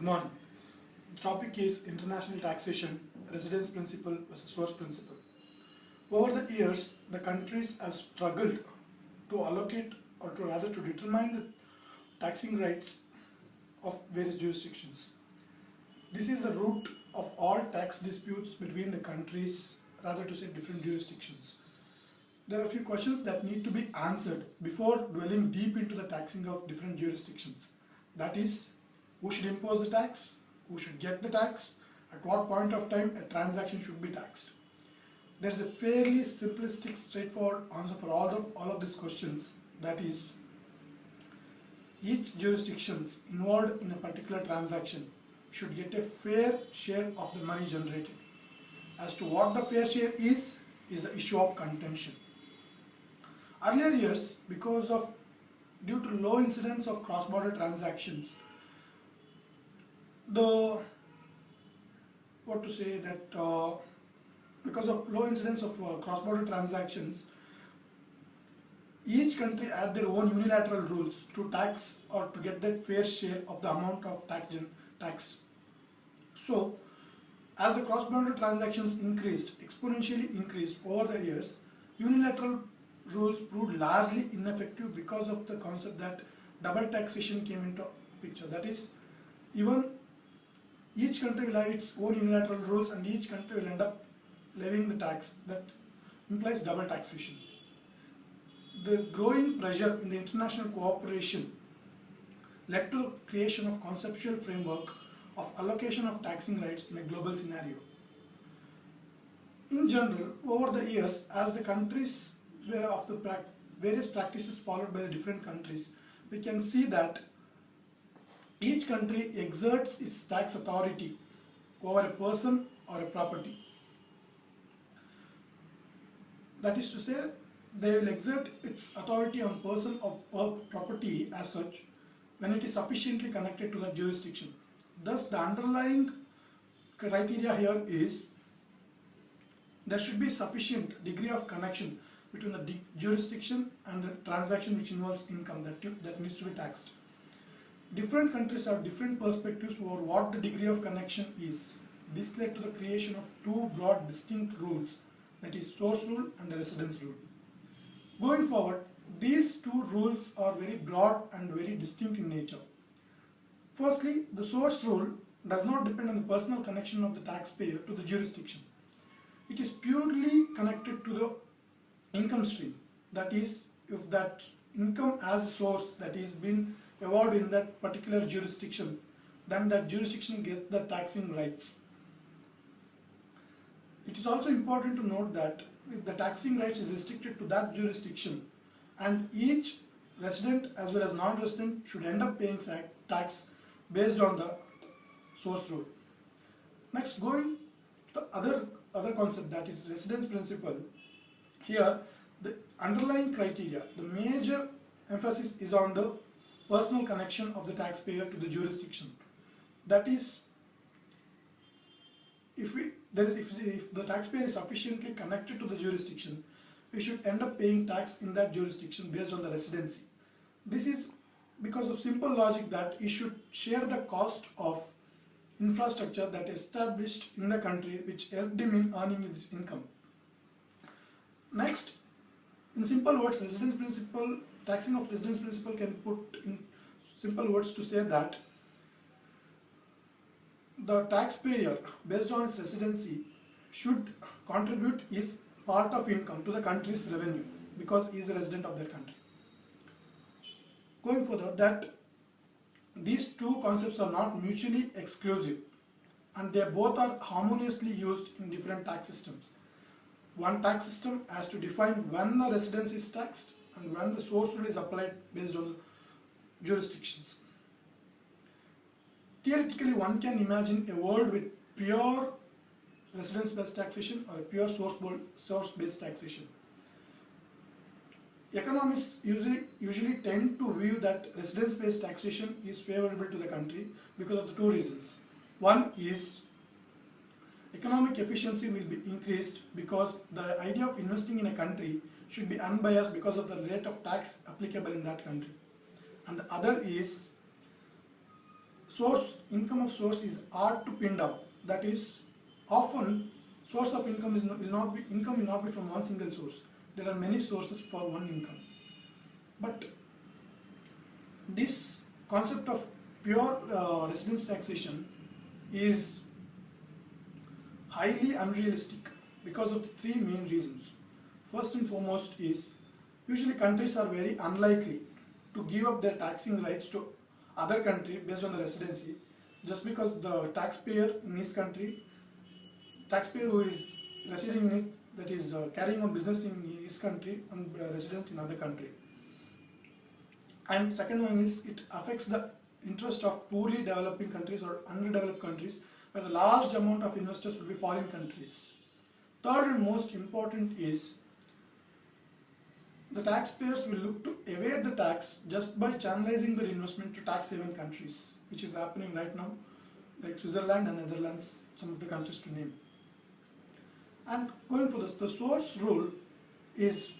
Good morning. The topic is international taxation, residence principle versus source principle. Over the years, the countries have struggled to allocate or to rather to determine the taxing rights of various jurisdictions. This is the root of all tax disputes between the countries, rather to say different jurisdictions. There are a few questions that need to be answered before dwelling deep into the taxing of different jurisdictions. That is, who should impose the tax, who should get the tax, at what point of time a transaction should be taxed. There is a fairly simplistic, straightforward answer for all of these questions. That is, each jurisdiction involved in a particular transaction should get a fair share of the money generated. As to what the fair share is the issue of contention. Earlier years, due to low incidence of cross-border transactions, because of low incidence of cross-border transactions, each country had their own unilateral rules to tax or to get that fair share of the amount of tax. So, as the cross-border transactions exponentially increased over the years, unilateral rules proved largely ineffective because of the concept that double taxation came into picture. That is, even each country will have its own unilateral rules and each country will end up levying the tax. That implies double taxation. The growing pressure in the international cooperation led to the creation of conceptual framework of allocation of taxing rights in a global scenario. In general, over the years, as the countries were of the various practices followed by the different countries, we can see that each country exerts its tax authority over a person or a property. That is to say, they will exert its authority on person or property as such when it is sufficiently connected to the jurisdiction. Thus, the underlying criteria here is there should be sufficient degree of connection between the jurisdiction and the transaction which involves income that needs to be taxed. Different countries have different perspectives over what the degree of connection is. This led to the creation of two broad distinct rules, that is source rule and the residence rule. Going forward, these two rules are very broad and very distinct in nature. Firstly, the source rule does not depend on the personal connection of the taxpayer to the jurisdiction. It is purely connected to the income stream. That is, if that income as a source that is been evolved in that particular jurisdiction, then that jurisdiction gets the taxing rights. It is also important to note that if the taxing rights is restricted to that jurisdiction and each resident as well as non-resident should end up paying tax based on the source rule. Next, going to the other concept, that is residence principle. Here, the underlying criteria, the major emphasis is on the personal connection of the taxpayer to the jurisdiction. That is, if the taxpayer is sufficiently connected to the jurisdiction, we should end up paying tax in that jurisdiction based on the residency. This is because of simple logic that he should share the cost of infrastructure that is established in the country which helped him in earning his income. Next, in simple words, taxing of residence principle can put in simple words to say that the taxpayer based on his residency should contribute his part of income to the country's revenue because he is a resident of that country. Going further, that these two concepts are not mutually exclusive and they both are harmoniously used in different tax systems. One tax system has to define when the residence is taxed and when the source rule is applied based on jurisdictions. Theoretically, one can imagine a world with pure residence-based taxation or a pure source-based taxation. Economists usually tend to view that residence-based taxation is favorable to the country because of the two reasons. One is economic efficiency will be increased because the idea of investing in a country should be unbiased because of the rate of tax applicable in that country. And the other is income of source is hard to pin down. That is, often source of income will not be from one single source. There are many sources for one income. But this concept of pure residence taxation is highly unrealistic because of the three main reasons. First and foremost is, usually countries are very unlikely to give up their taxing rights to other country based on the residency, just because the taxpayer in his country, taxpayer who is residing in it, that is carrying on business in his country and resident in other country. And second one is, it affects the interest of poorly developing countries or underdeveloped countries, where a large amount of investors will be foreign countries. Third and most important is, the taxpayers will look to evade the tax just by channelizing their investment to tax haven countries, which is happening right now, like Switzerland and Netherlands, some of the countries to name. And going for this, the source rule is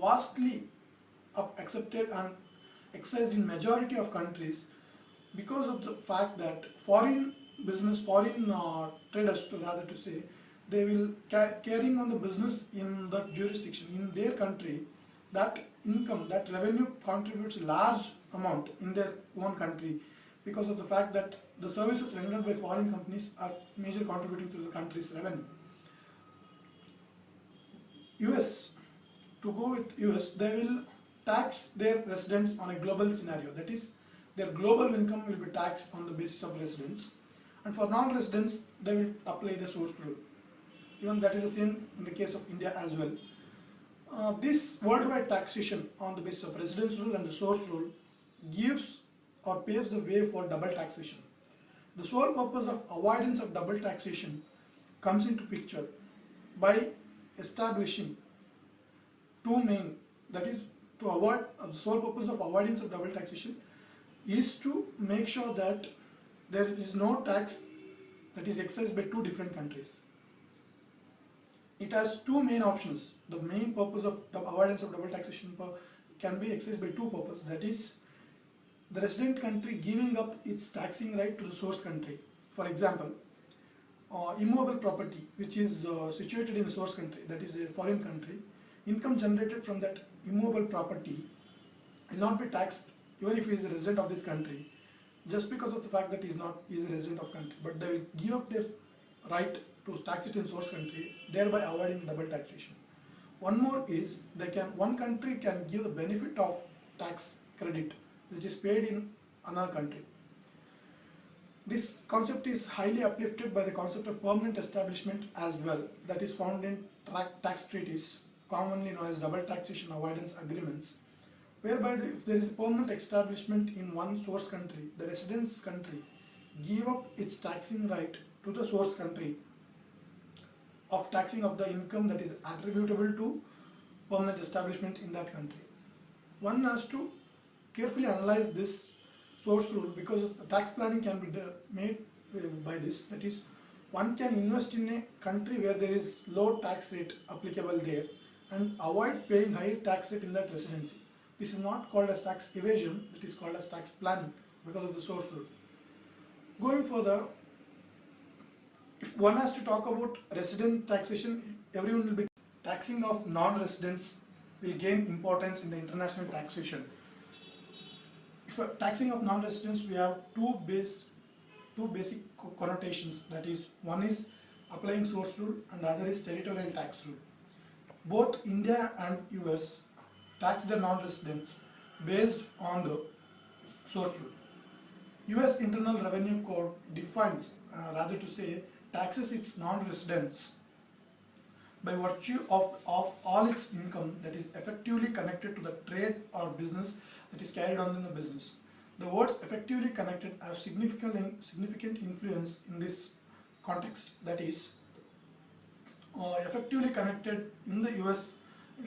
vastly accepted and exercised in majority of countries because of the fact that foreign traders, rather to say, they will carrying on the business in that jurisdiction, in their country. That income, that revenue contributes large amount in their own country because of the fact that the services rendered by foreign companies are major contributing to the country's revenue. US, to go with US, they will tax their residents on a global scenario. That is, their global income will be taxed on the basis of residence, and for non-residents they will apply the source rule. Even that is the same in the case of India as well. This worldwide taxation on the basis of residence rule and the source rule gives or paves the way for double taxation. The sole purpose of avoidance of double taxation comes into picture by establishing two main, that is, to avoid the sole purpose of avoidance of double taxation is to make sure that there is no tax that is exercised by two different countries. It has two main options. The main purpose of the avoidance of double taxation can be exercised by two purposes. That is, the resident country giving up its taxing right to the source country. For example, immovable property which is situated in the source country, that is a foreign country, income generated from that immovable property will not be taxed even if he is a resident of this country, just because of the fact that he is a resident of country, but they will give up their right to tax it in source country, thereby avoiding double taxation. One more is, one country can give the benefit of tax credit which is paid in another country. This concept is highly uplifted by the concept of permanent establishment as well, that is found in tax treaties, commonly known as double taxation avoidance agreements, whereby if there is a permanent establishment in one source country, the residence country give up its taxing right to the source country of taxing of the income that is attributable to permanent establishment in that country. One has to carefully analyze this source rule because tax planning can be made by this. That is, one can invest in a country where there is low tax rate applicable there and avoid paying high tax rate in that residency. This is not called as tax evasion, it is called as tax planning because of the source rule. Going further, if one has to talk about resident taxation, everyone will be taxing of non-residents will gain importance in the international taxation. For taxing of non-residents, we have two basic connotations. That is, one is applying source rule and the other is territorial tax rule. Both India and US tax their non-residents based on the source rule. US Internal Revenue Code defines, rather to say, taxes its non-residents by virtue of all its income that is effectively connected to the trade or business that is carried on in the business. The words effectively connected have significant influence in this context. That is, effectively connected in the US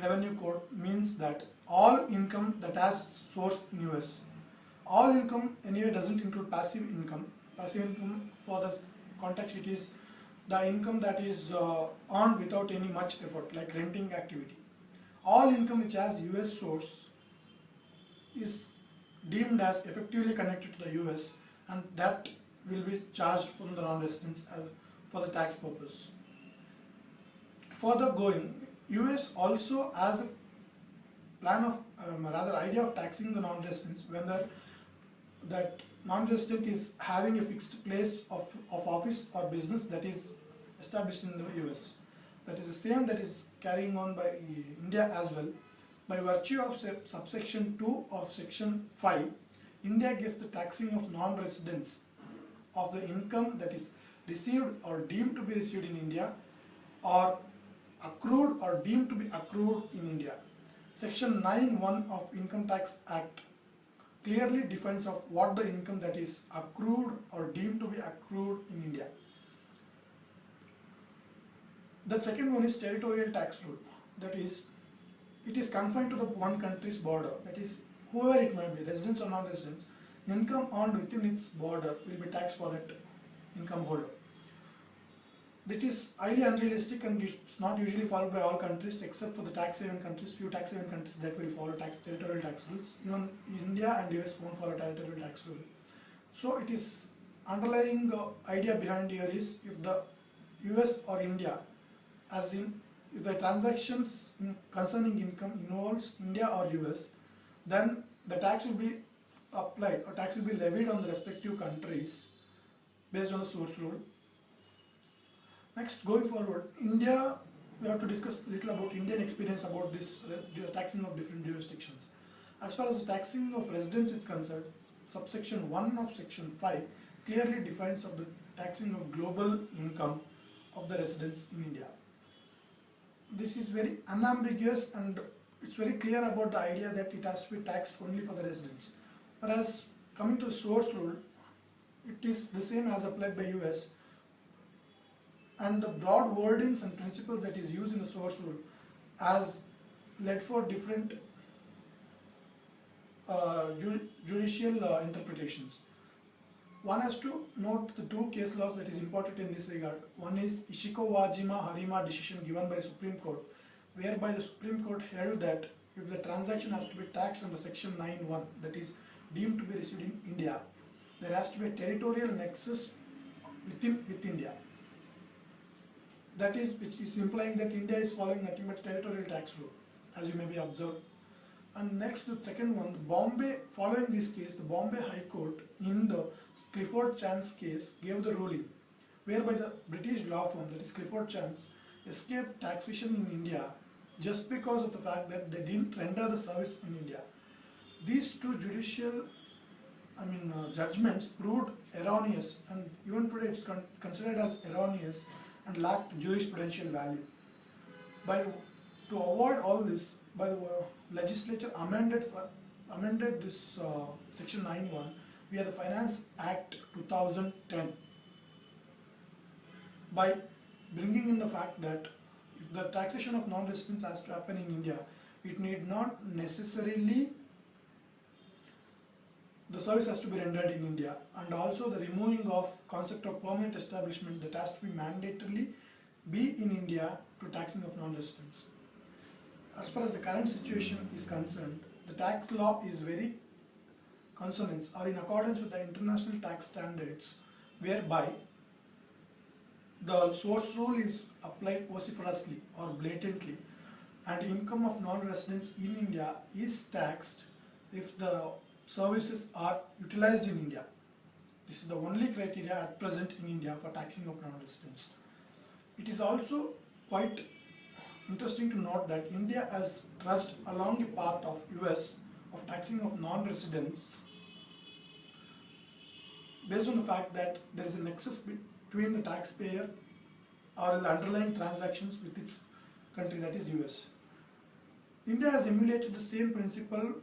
Revenue Code means that all income that has source in US, all income anyway doesn't include passive income. Passive income, for the context, it is the income that is earned without any much effort, like renting activity. All income which has US source is deemed as effectively connected to the US and that will be charged from the non-residents for the tax purpose. Further going, US also has a plan of rather idea of taxing the non-residents when that non-resident is having a fixed place of office or business that is established in the US. That is the same that is carrying on by India as well. By virtue of subsection 2 of section 5, India gets the taxing of non-residents of the income that is received or deemed to be received in India, or accrued or deemed to be accrued in India. Section 9(1) of Income Tax Act clearly defines of what the income that is accrued or deemed to be accrued in India. The second one is territorial tax rule. That is, it is confined to the one country's border. That is, whoever it might be, residents or non-residents, income earned within its border will be taxed for that income holder. That is highly unrealistic and it's not usually followed by all countries except for the tax haven countries. Few tax haven countries that will follow territorial tax rules. Even India and US won't follow territorial tax rule. So it is underlying idea behind here is, if the US or India, as in if the transactions concerning income involves India or US, then the tax will be applied or tax will be levied on the respective countries based on the source rule. Next, going forward, India, we have to discuss a little about Indian experience about this taxing of different jurisdictions. As far as the taxing of residents is concerned, subsection 1 of section 5 clearly defines of the taxing of global income of the residents in India. This is very unambiguous and it's very clear about the idea that it has to be taxed only for the residents. Whereas coming to the source rule, it is the same as applied by US, and the broad wordings and principles that is used in the source rule has led for different judicial interpretations. One has to note the two case laws that is important in this regard. One is Ishikawa-Wajima Harima decision given by the Supreme Court, whereby the Supreme Court held that if the transaction has to be taxed under section 9(1), that is deemed to be received in India, there has to be a territorial nexus with India. That is, which is implying that India is following nothing but territorial tax rule, as you may be observed. And next, the second one, Bombay, following this case, the Bombay High Court in the Clifford Chance case gave the ruling, whereby the British law firm, that is Clifford Chance, escaped taxation in India just because of the fact that they didn't render the service in India. These two judicial judgments proved erroneous, and even today it's considered as erroneous and lacked jurisprudential value. To avoid all this, by the legislature amended this section 9(1) via the Finance Act 2010 by bringing in the fact that if the taxation of non-residents has to happen in India, it need not necessarily the service has to be rendered in India, and also the removing of concept of permanent establishment that has to be mandatorily be in India to taxing of non-residents. As far as the current situation is concerned, the tax law is very consonance or in accordance with the international tax standards, whereby the source rule is applied vociferously or blatantly, and income of non-residents in India is taxed if the services are utilized in India. This is the only criteria at present in India for taxing of non-residents. It is also quite interesting to note that India has trudged along a path of US of taxing of non-residents based on the fact that there is a nexus between the taxpayer or the underlying transactions with its country, that is US. India has emulated the same principle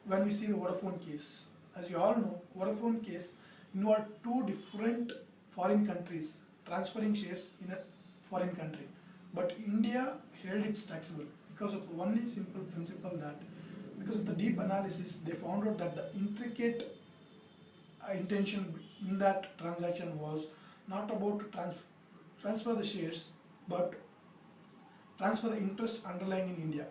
when we see the Vodafone case. As you all know, Vodafone case involved two different foreign countries transferring shares in a foreign country. But India held it taxable because of one simple principle, that because of the deep analysis they found out that the intricate intention in that transaction was not about to transfer the shares but transfer the interest underlying in India,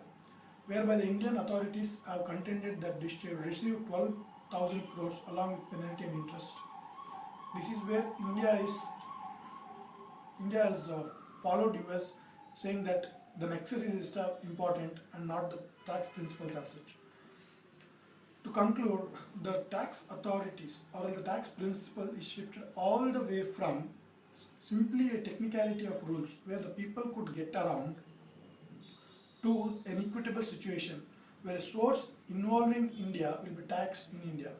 whereby the Indian authorities have contended that they should receive 12,000 crores along with penalty and interest This is where India has followed US, saying that the nexus is important and not the tax principles as such. To conclude, the tax authorities or the tax principle is shifted all the way from simply a technicality of rules where the people could get around to an equitable situation where a source involving India will be taxed in India.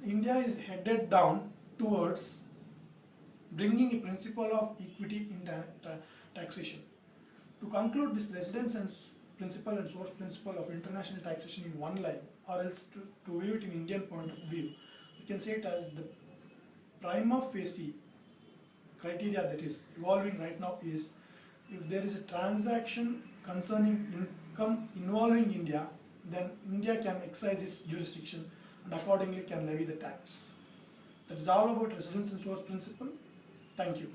India is headed down towards bringing a principle of equity in taxation. To conclude this residence and principle and source principle of international taxation in one line, or else to view it in Indian point of view, we can say it as the prima facie criteria that is evolving right now is if there is a transaction concerning income involving India, then India can exercise its jurisdiction and accordingly can levy the tax. That is all about residence and source principle. Thank you.